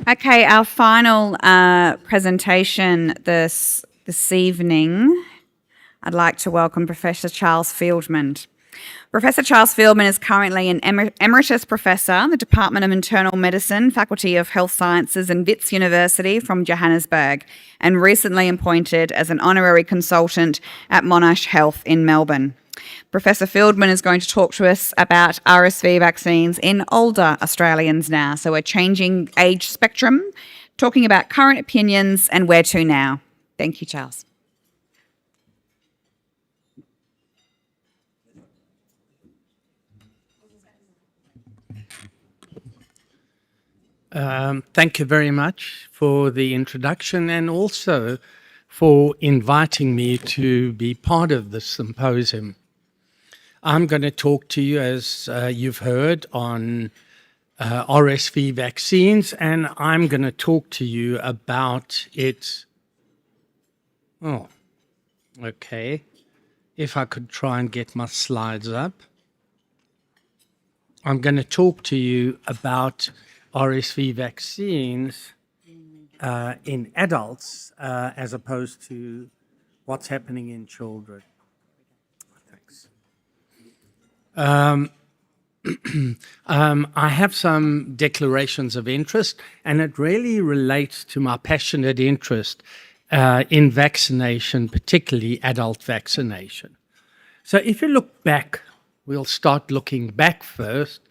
Okay, our final presentation this evening, I'd like to welcome Professor Charles Feldman. Professor Charles Feldman is currently an Emeritus Professor in the Department of Internal Medicine, Faculty of Health Sciences and Wits University from Johannesburg, and recently appointed as an Honorary Consultant at Monash Health in Melbourne. Professor Feldman is going to talk to us about RSV vaccines in older Australians now. So we're changing age spectrum, talking about current opinions and where to now. Thank you, Charles. Thank you very much for the introduction and also for inviting me to be part of this symposium. I'm going to talk to you, as you've heard, on RSV vaccines, and I'm going to talk to you about its... Oh, okay. If I could try and get my slides up. I'm going to talk to you about RSV vaccines in adults as opposed to what's happening in children. Thanks. I have some declarations of interest, and it really relates to my passionate interest in vaccination, particularly adult vaccination. So if you look back, we'll start looking back first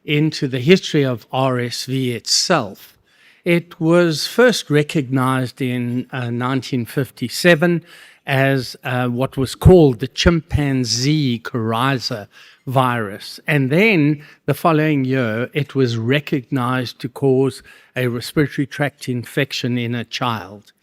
into the history of RSV itself. It was first recognized in 1957 as what was called the chimpanzee coryza virus. And then the following year, it was recognized to cause a respiratory tract infection in a child.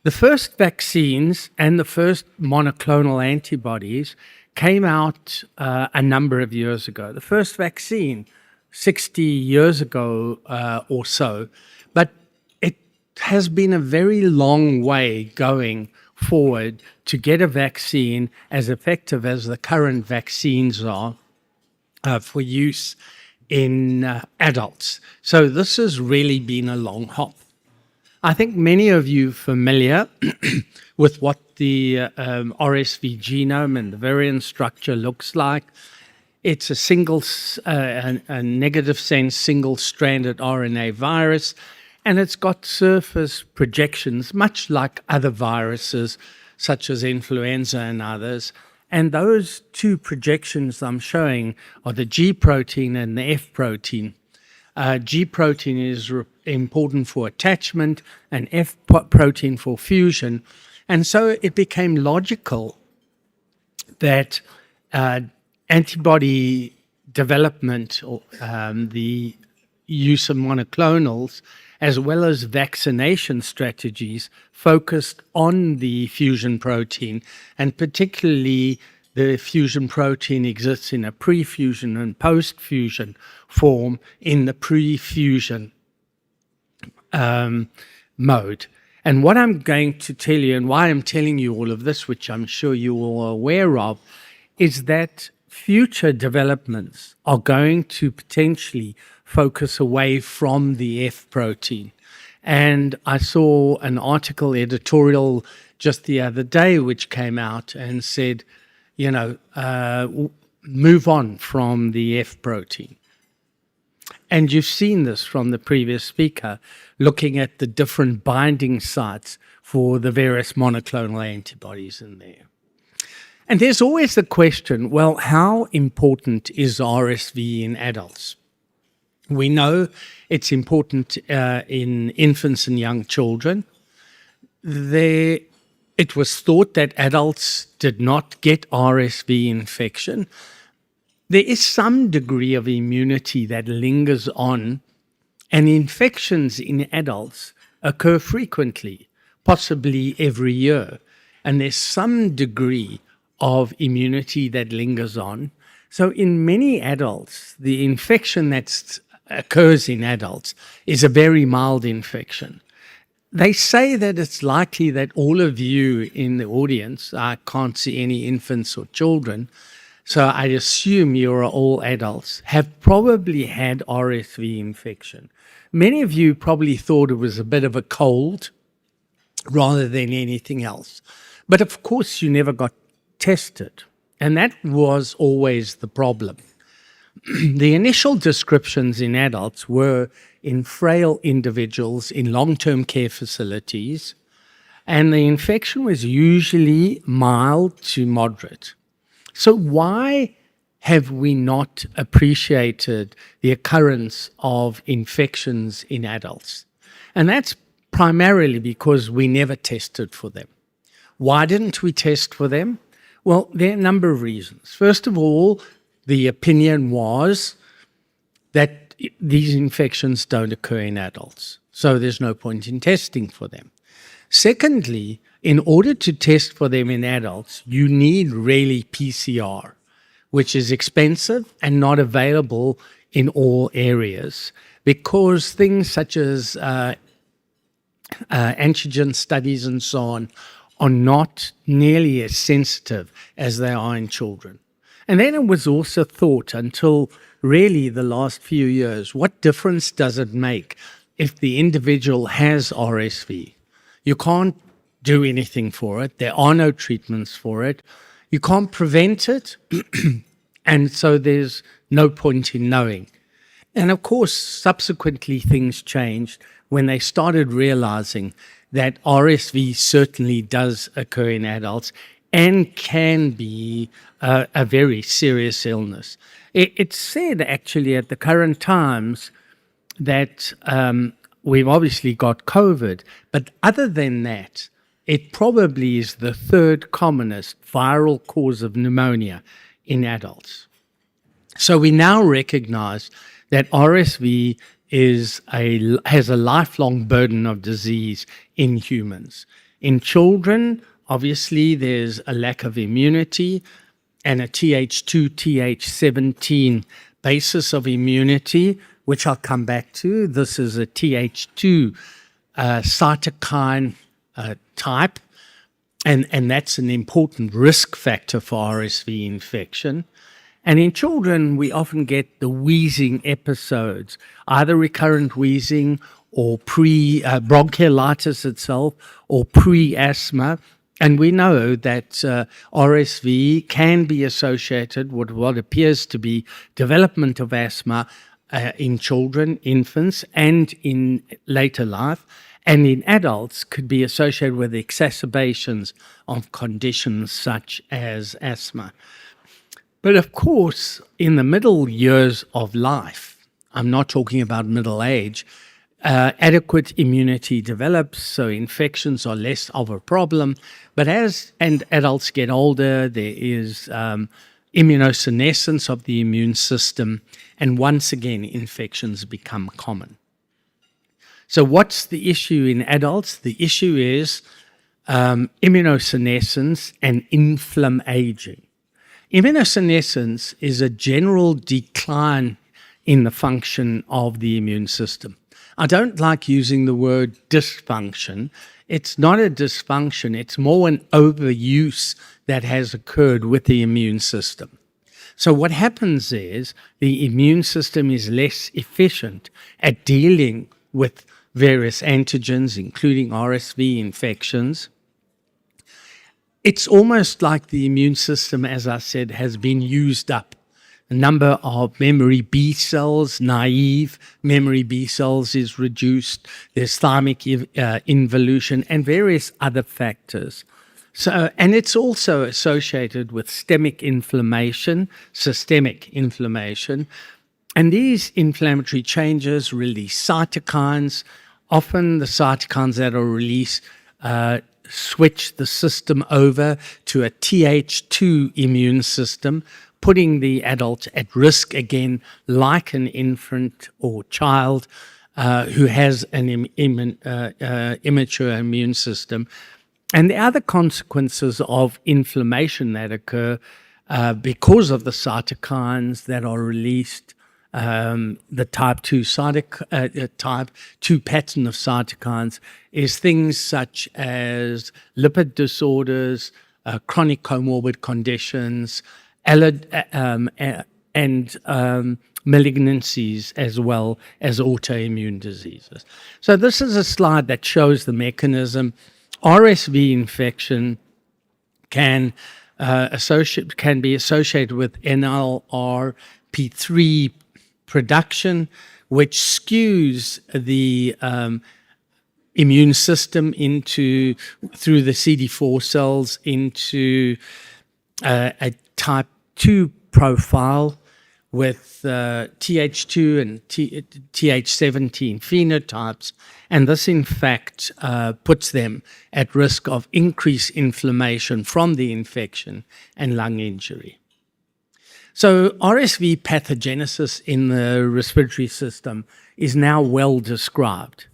The first vaccines and the first monoclonal antibodies came out a number of years ago. The first vaccine, 60 years ago or so, but it has been a very long way going forward to get a vaccine as effective as the current vaccines are for use in adults. So this has really been a long hop. I think many of you are familiar with what the RSV genome and the variant structure looks like. It's a single, a negative sense, single-stranded RNA virus, and it's got surface projections, much like other viruses, such as influenza and others. And those two projections I'm showing are the G protein and the F protein. G protein is important for attachment and F protein for fusion. And so it became logical that antibody development, or the use of monoclonals, as well as vaccination strategies focused on the fusion protein, and particularly the fusion protein exists in a pre-fusion and post-fusion form in the pre-fusion mode. And what I'm going to tell you, and why I'm telling you all of this, which I'm sure you're all aware of, is that future developments are going to potentially focus away from the F protein. And I saw an article, editorial, just the other day, which came out and said, you know, move on from the F protein. And you've seen this from the previous speaker, looking at the different binding sites for the various monoclonal antibodies in there. And there's always the question, well, how important is RSV in adults? We know it's important in infants and young children. It was thought that adults did not get RSV infection. There is some degree of immunity that lingers on, and infections in adults occur frequently, possibly every year. And there's some degree of immunity that lingers on. So in many adults, the infection that occurs in adults is a very mild infection. They say that it's likely that all of you in the audience, I can't see any infants or children, so I assume you're all adults, have probably had RSV infection. Many of you probably thought it was a bit of a cold rather than anything else. But of course, you never got tested. And that was always the problem. The initial descriptions in adults were in frail individuals in long-term care facilities, and the infection was usually mild to moderate. So why have we not appreciated the occurrence of infections in adults? And that's primarily because we never tested for them. Why didn't we test for them? Well, there are a number of reasons. First of all, the opinion was that these infections don't occur in adults, so there's no point in testing for them. Secondly, in order to test for them in adults, you need really PCR, which is expensive and not available in all areas, because things such as antigen studies and so on are not nearly as sensitive as they are in children. And then it was also thought until really the last few years, what difference does it make if the individual has RSV? You can't do anything for it. There are no treatments for it. You can't prevent it. And so there's no point in knowing. And of course, subsequently things changed when they started realizing that RSV certainly does occur in adults and can be a very serious illness. It's said actually at the current times that we've obviously got COVID, but other than that, it probably is the third commonest viral cause of pneumonia in adults. So we now recognize that RSV has a lifelong burden of disease in humans. In children, obviously, there's a lack of immunity and a Th2, Th17 basis of immunity, which I'll come back to. This is a Th2 cytokine type, and that's an important risk factor for RSV infection. And in children, we often get the wheezing episodes, either recurrent wheezing or bronchiolitis itself or pre-asthma. And we know that RSV can be associated with what appears to be development of asthma in children, infants, and in later life. And in adults could be associated with exacerbations of conditions such as asthma. But of course, in the middle years of life, I'm not talking about middle age, adequate immunity develops, so infections are less of a problem. But as adults get older, there is immunosenescence of the immune system, and once again, infections become common. So what's the issue in adults? The issue is immunosenescence and inflammaging. Immunosenescence is a general decline in the function of the immune system. I don't like using the word dysfunction. It's not a dysfunction. It's more an overuse that has occurred with the immune system. So what happens is the immune system is less efficient at dealing with various antigens, including RSV infections. It's almost like the immune system, as I said, has been used up. The number of memory B cells, naive memory B cells, is reduced. There's thymic involution and various other factors. So, and it's also associated with systemic inflammation. And these inflammatory changes release cytokines. Often the cytokines that are released switch the system over to a Th2 immune system, putting the adult at risk again, like an infant or child who has an immature immune system. And the other consequences of inflammation that occur because of the cytokines that are released, the type 2 pattern of cytokines, is things such as lipid disorders, chronic comorbid conditions, and malignancies as well as autoimmune diseases. So this is a slide that shows the mechanism. RSV infection can be associated with NLRP3 production, which skews the immune system through the CD4 cells into a type 2 profile with Th2 and Th17 phenotypes, and this in fact puts them at risk of increased inflammation from the infection and lung injury. So RSV pathogenesis in the respiratory system is now well described.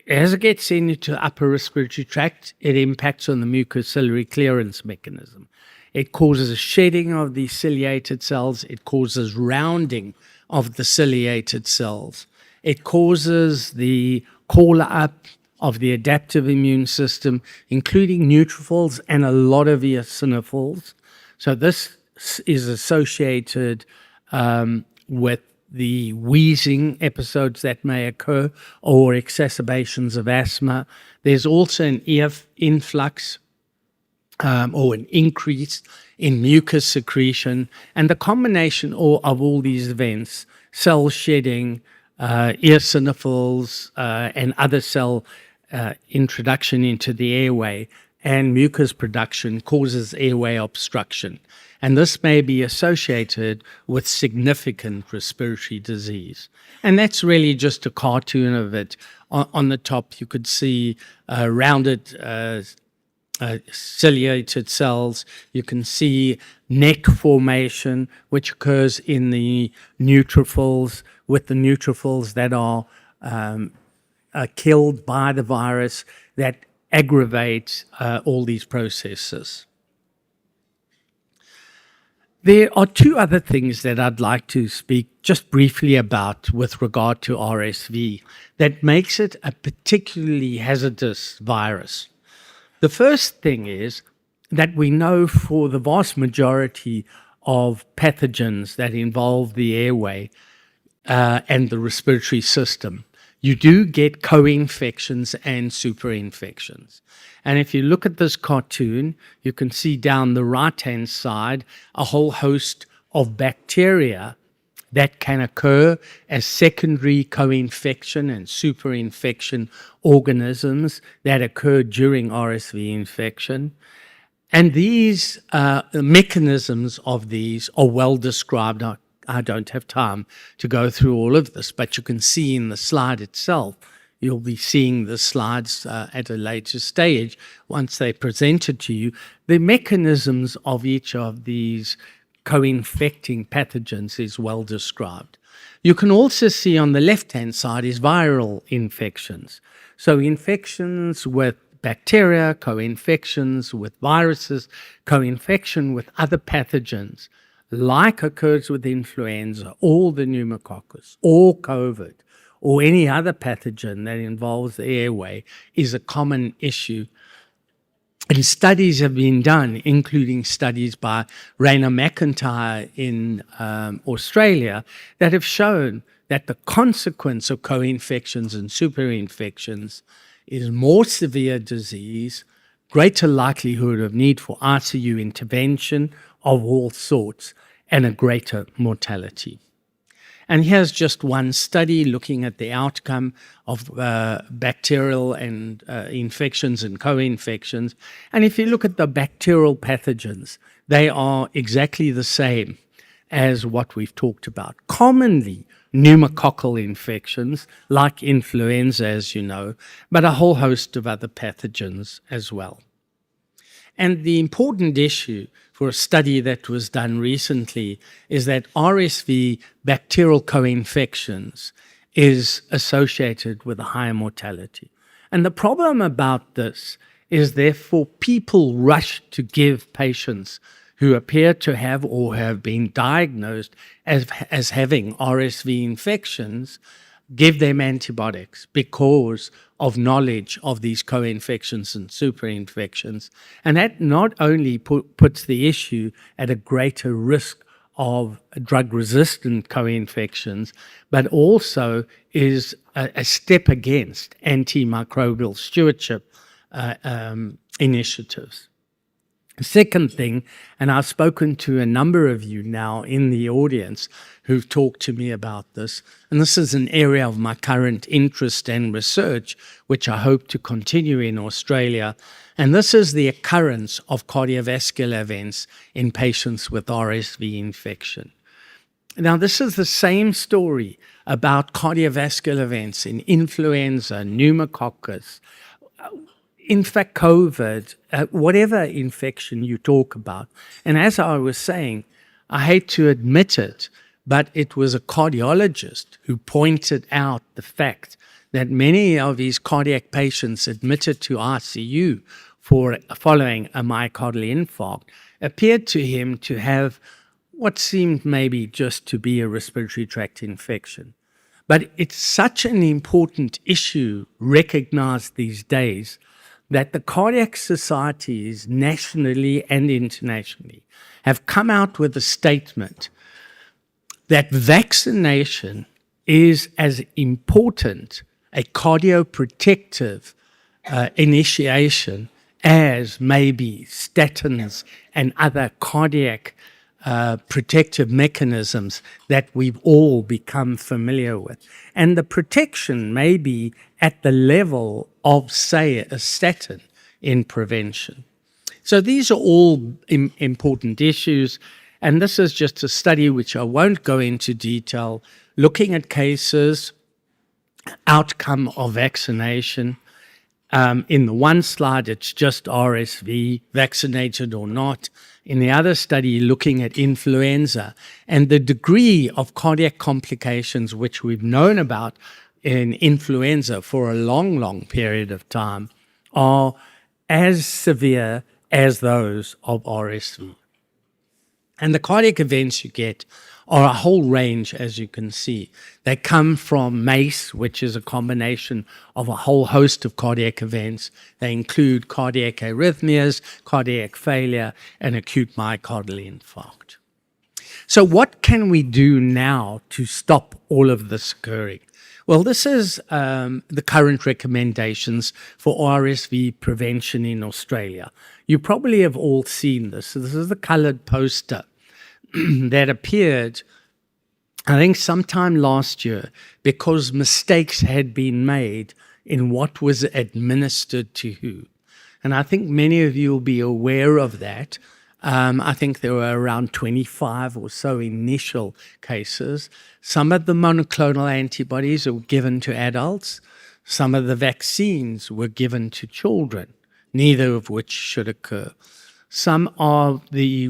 As it gets into the upper respiratory tract, it impacts on the mucociliary clearance mechanism. It causes a shedding of the ciliated cells. It causes rounding of the ciliated cells. It causes the call-up of the adaptive immune system, including neutrophils and a lot of eosinophils. So this is associated with the wheezing episodes that may occur or exacerbations of asthma. There's also an influx or an increase in mucus secretion, and the combination of all these events, cell shedding, eosinophils, and other cell introduction into the airway and mucus production causes airway obstruction. And this may be associated with significant respiratory disease. And that's really just a cartoon of it. On the top, you could see rounded ciliated cells. You can see neck formation, which occurs in the neutrophils, with the neutrophils that are killed by the virus that aggravate all these processes. There are two other things that I'd like to speak just briefly about with regard to RSV that makes it a particularly hazardous virus. The first thing is that we know for the vast majority of pathogens that involve the airway and the respiratory system, you do get co-infections and superinfections. And if you look at this cartoon, you can see down the right-hand side a whole host of bacteria that can occur as secondary co-infection and superinfection organisms that occur during RSV infection. And these mechanisms of these are well described. I don't have time to go through all of this, but you can see in the slide itself. You'll be seeing the slides at a later stage once they're presented to you. The mechanisms of each of these co-infecting pathogens is well described. You can also see on the left-hand side is viral infections. So infections with bacteria, co-infections with viruses, co-infection with other pathogens, like occurs with influenza, or the pneumococcus, or COVID, or any other pathogen that involves the airway, is a common issue. And studies have been done, including studies by Raina McIntyre in Australia, that have shown that the consequence of co-infections and superinfections is more severe disease, greater likelihood of need for ICU intervention of all sorts, and a greater mortality. And here's just one study looking at the outcome of bacterial and infections and co-infections. And if you look at the bacterial pathogens, they are exactly the same as what we've talked about. Commonly, pneumococcal infections, like influenza, as you know, but a whole host of other pathogens as well. And the important issue for a study that was done recently is that RSV bacterial co-infections is associated with a higher mortality. And the problem about this is therefore people rush to give patients who appear to have or have been diagnosed as having RSV infections give them antibiotics because of knowledge of these co-infections and superinfections. And that not only puts the issue at a greater risk of drug-resistant co-infections, but also is a step against antimicrobial stewardship initiatives. Second thing, and I've spoken to a number of you now in the audience who've talked to me about this, and this is an area of my current interest and research, which I hope to continue in Australia, and this is the occurrence of cardiovascular events in patients with RSV infection. Now, this is the same story about cardiovascular events in influenza, pneumococcus, in fact, COVID, whatever infection you talk about. And as I was saying, I hate to admit it, but it was a cardiologist who pointed out the fact that many of these cardiac patients admitted to ICU following a myocardial infarct appeared to him to have what seemed maybe just to be a respiratory tract infection. But it's such an important issue recognized these days that the cardiac societies nationally and internationally have come out with a statement that vaccination is as important a cardioprotective initiation as maybe statins and other cardiac protective mechanisms that we've all become familiar with. And the protection may be at the level of, say, a statin in prevention. So these are all important issues, and this is just a study which I won't go into detail, looking at cases, outcome of vaccination. In the one slide, it's just RSV, vaccinated or not. In the other study, looking at influenza and the degree of cardiac complications which we've known about in influenza for a long, long period of time are as severe as those of RSV. And the cardiac events you get are a whole range, as you can see. They come from MACE, which is a combination of a whole host of cardiac events. They include cardiac arrhythmias, cardiac failure, and acute myocardial infarct. So what can we do now to stop all of this occurring? Well, this is the current recommendations for RSV prevention in Australia. You probably have all seen this. So this is the colored poster that appeared, I think, sometime last year because mistakes had been made in what was administered to who. And I think many of you will be aware of that. I think there were around 25 or so initial cases. Some of the monoclonal antibodies were given to adults. Some of the vaccines were given to children, neither of which should occur. Some of the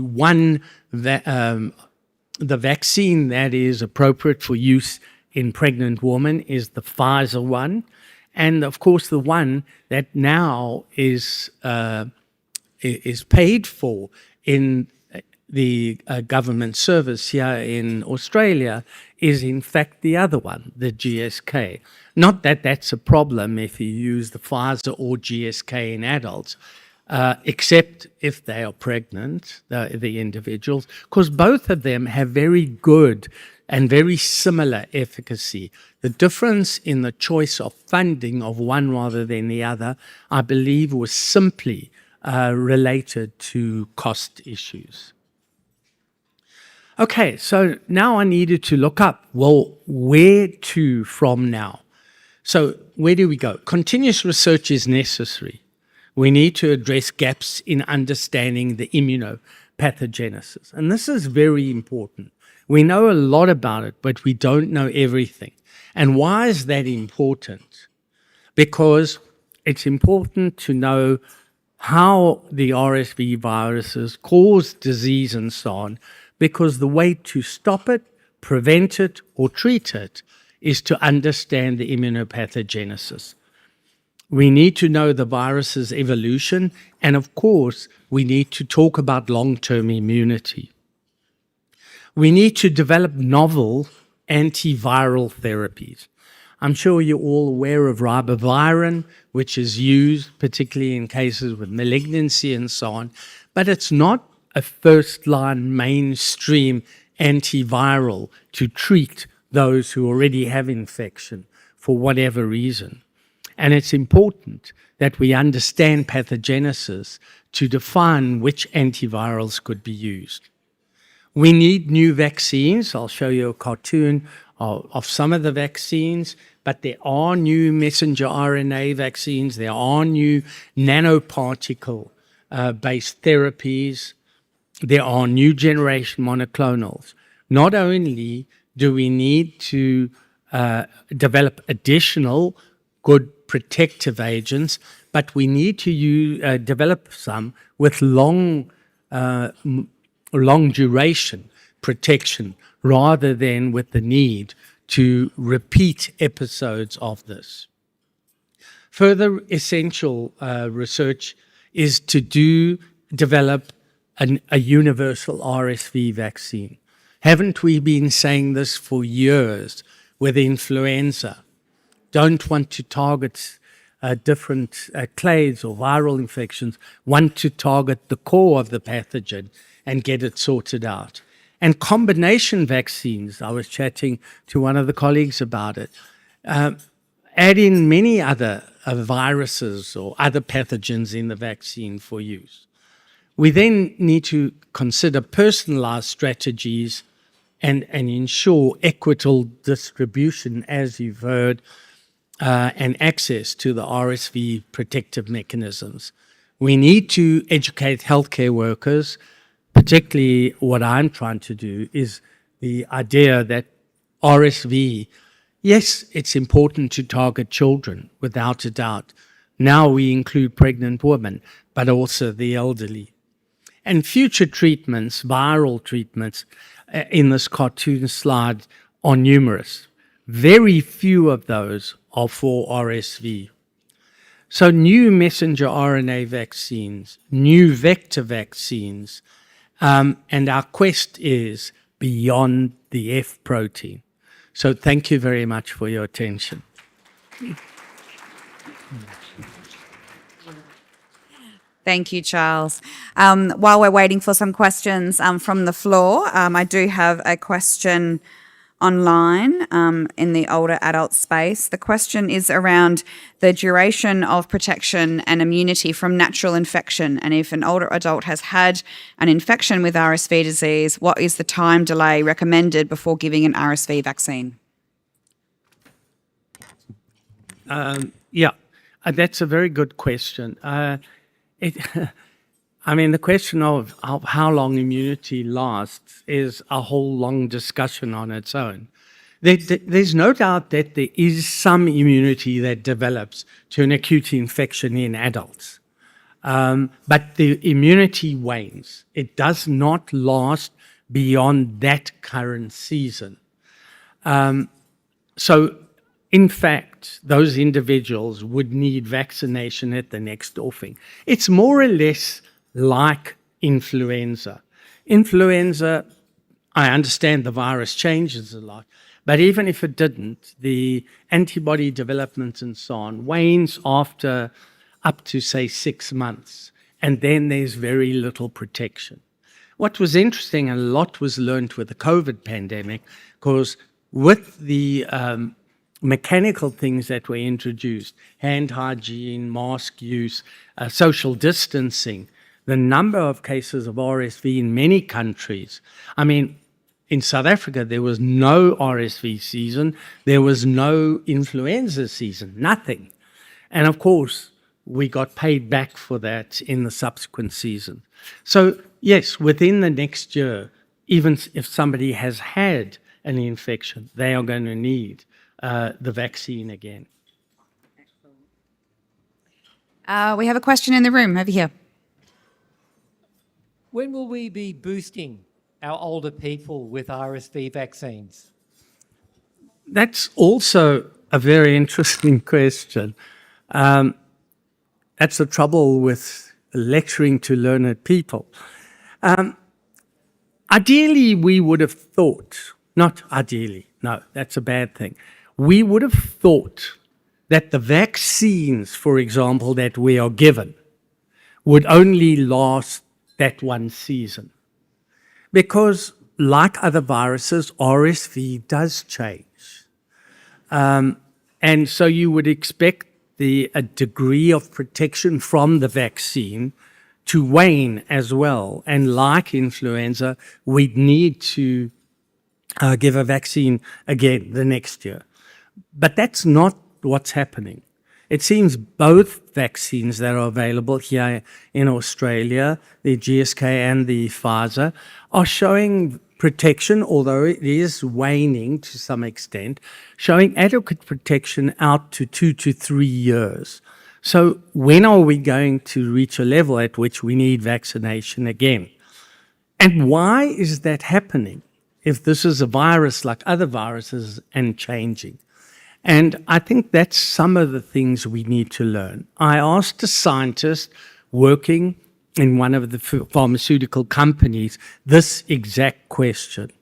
vaccine that is appropriate for use in pregnant women is the Pfizer one. And of course, the one that now is paid for in the government service here in Australia is in fact the other one, the GSK. Not that that's a problem if you use the Pfizer or GSK in adults, except if they are pregnant, the individuals, because both of them have very good and very similar efficacy. The difference in the choice of funding of one rather than the other, I believe, was simply related to cost issues. Okay, so now I needed to look up, well, where to from now? So where do we go? Continuous research is necessary. We need to address gaps in understanding the immunopathogenesis. And this is very important. We know a lot about it, but we don't know everything. And why is that important? Because it's important to know how the RSV viruses cause disease and so on, because the way to stop it, prevent it, or treat it is to understand the immunopathogenesis. We need to know the virus's evolution, and of course, we need to talk about long-term immunity. We need to develop novel antiviral therapies. I'm sure you're all aware of ribavirin, which is used particularly in cases with malignancy and so on, but it's not a first-line mainstream antiviral to treat those who already have infection for whatever reason. And it's important that we understand pathogenesis to define which antivirals could be used. We need new vaccines. I'll show you a cartoon of some of the vaccines, but there are new messenger RNA vaccines. There are new nanoparticle-based therapies. There are new generation monoclonals. Not only do we need to develop additional good protective agents, but we need to develop some with long duration protection rather than with the need to repeat episodes of this. Further essential research is to develop a universal RSV vaccine. Haven't we been saying this for years with influenza? Don't want to target different clades or viral infections, want to target the core of the pathogen and get it sorted out. And combination vaccines, I was chatting to one of the colleagues about it, add in many other viruses or other pathogens in the vaccine for use. We then need to consider personalized strategies and ensure equitable distribution, as you've heard, and access to the RSV protective mechanisms. We need to educate healthcare workers. Particularly what I'm trying to do is the idea that RSV, yes, it's important to target children, without a doubt. Now we include pregnant women, but also the elderly. And future treatments, viral treatments, in this cartoon slide are numerous. Very few of those are for RSV. So new messenger RNA vaccines, new vector vaccines, and our quest is beyond the F protein. So thank you very much for your attention. Thank you, Charles. While we're waiting for some questions from the floor, I do have a question online in the older adult space. The question is around the duration of protection and immunity from natural infection. And if an older adult has had an infection with RSV disease, what is the time delay recommended before giving an RSV vaccine? That's a very good question. The question of how long immunity lasts is a whole long discussion on its own. There's no doubt that there is some immunity that develops to an acute infection in adults. But the immunity wanes. It does not last beyond that current season. So, in fact, those individuals would need vaccination at the next offing. It's more or less like influenza. Influenza, I understand the virus changes a lot, but even if it didn't, the antibody development and so on wanes after up to, say, 6 months, and then there's very little protection. What was interesting, and a lot was learned with the COVID pandemic, because with the mechanical things that were introduced, hand hygiene, mask use, social distancing, the number of cases of RSV in many countries. In South Africa, there was no RSV season, there was no influenza season, nothing. And of course, we got paid back for that in the subsequent season. So yes, within the next year, even if somebody has had an infection, they are going to need the vaccine again. We have a question in the room over here. When will we be boosting our older people with RSV vaccines? That's also a very interesting question. That's the trouble with lecturing to learned people. Ideally, we would have thought, not ideally, no, that's a bad thing. we would have thought that the vaccines, for example, that we are given would only last that one season. Because like other viruses, RSV does change. And so you would expect a degree of protection from the vaccine to wane as well. And like influenza, we'd need to give a vaccine again the next year. But that's not what's happening. It seems both vaccines that are available here in Australia, the GSK and the Pfizer, are showing protection, although it is waning to some extent, showing adequate protection out to 2 to 3 years. So when are we going to reach a level at which we need vaccination again? And why is that happening if this is a virus like other viruses and changing? And I think that's some of the things we need to learn. I asked a scientist working in one of the pharmaceutical companies this exact question.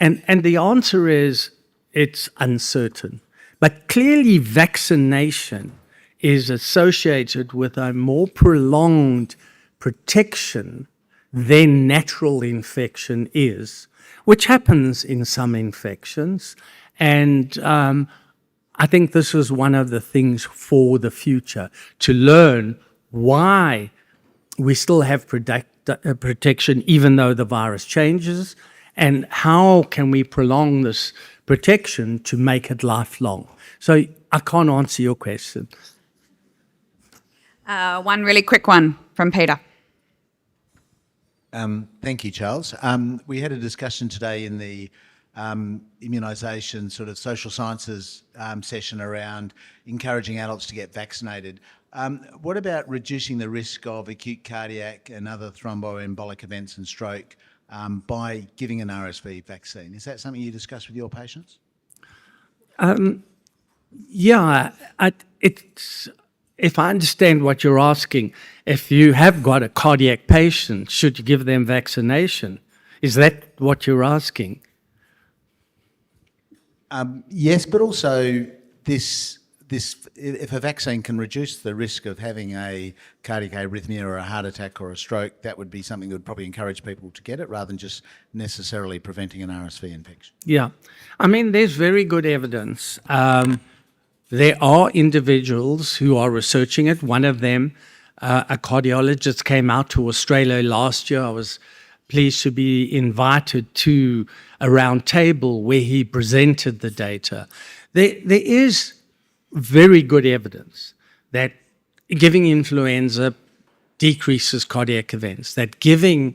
And the answer is it's uncertain. But clearly vaccination is associated with a more prolonged protection than natural infection is, which happens in some infections. And I think this is one of the things for the future, to learn why we still have protection even though the virus changes, and how can we prolong this protection to make it lifelong. So I can't answer your question. One really quick one from Peter. Thank you, Charles. We had a discussion today in the immunisation sort of social sciences session around encouraging adults to get vaccinated. What about reducing the risk of acute cardiac and other thromboembolic events and stroke by giving an RSV vaccine? Is that something you discuss with your patients? Yeah, if I understand what you're asking, if you have got a cardiac patient, should you give them vaccination? Is that what you're asking? Yes, but also if a vaccine can reduce the risk of having a cardiac arrhythmia or a heart attack or a stroke, that would be something that would probably encourage people to get it rather than just necessarily preventing an RSV infection. Yeah. I mean, there's very good evidence. There are individuals who are researching it. One of them, a cardiologist, came out to Australia last year. I was pleased to be invited to a round table where he presented the data. There is very good evidence that giving influenza decreases cardiac events, that giving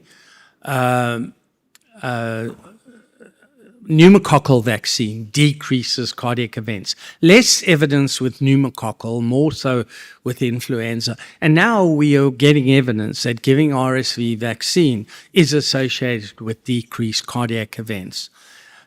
pneumococcal vaccine decreases cardiac events. Less evidence with pneumococcal, more so with influenza. And now we are getting evidence that giving RSV vaccine is associated with decreased cardiac events.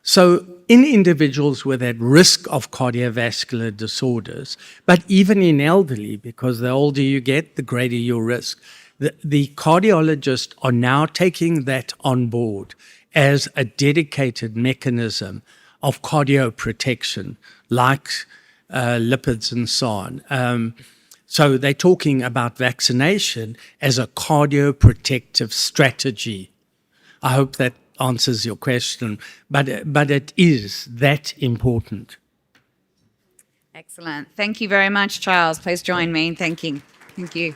So in individuals with at risk of cardiovascular disorders, but even in elderly, because the older you get, the greater your risk, the cardiologists are now taking that on board as a dedicated mechanism of cardioprotection, like lipids and so on. So they're talking about vaccination as a cardioprotective strategy. I hope that answers your question, but it is that important. Excellent. Thank you very much, Charles. Please join me in thanking. Thank you.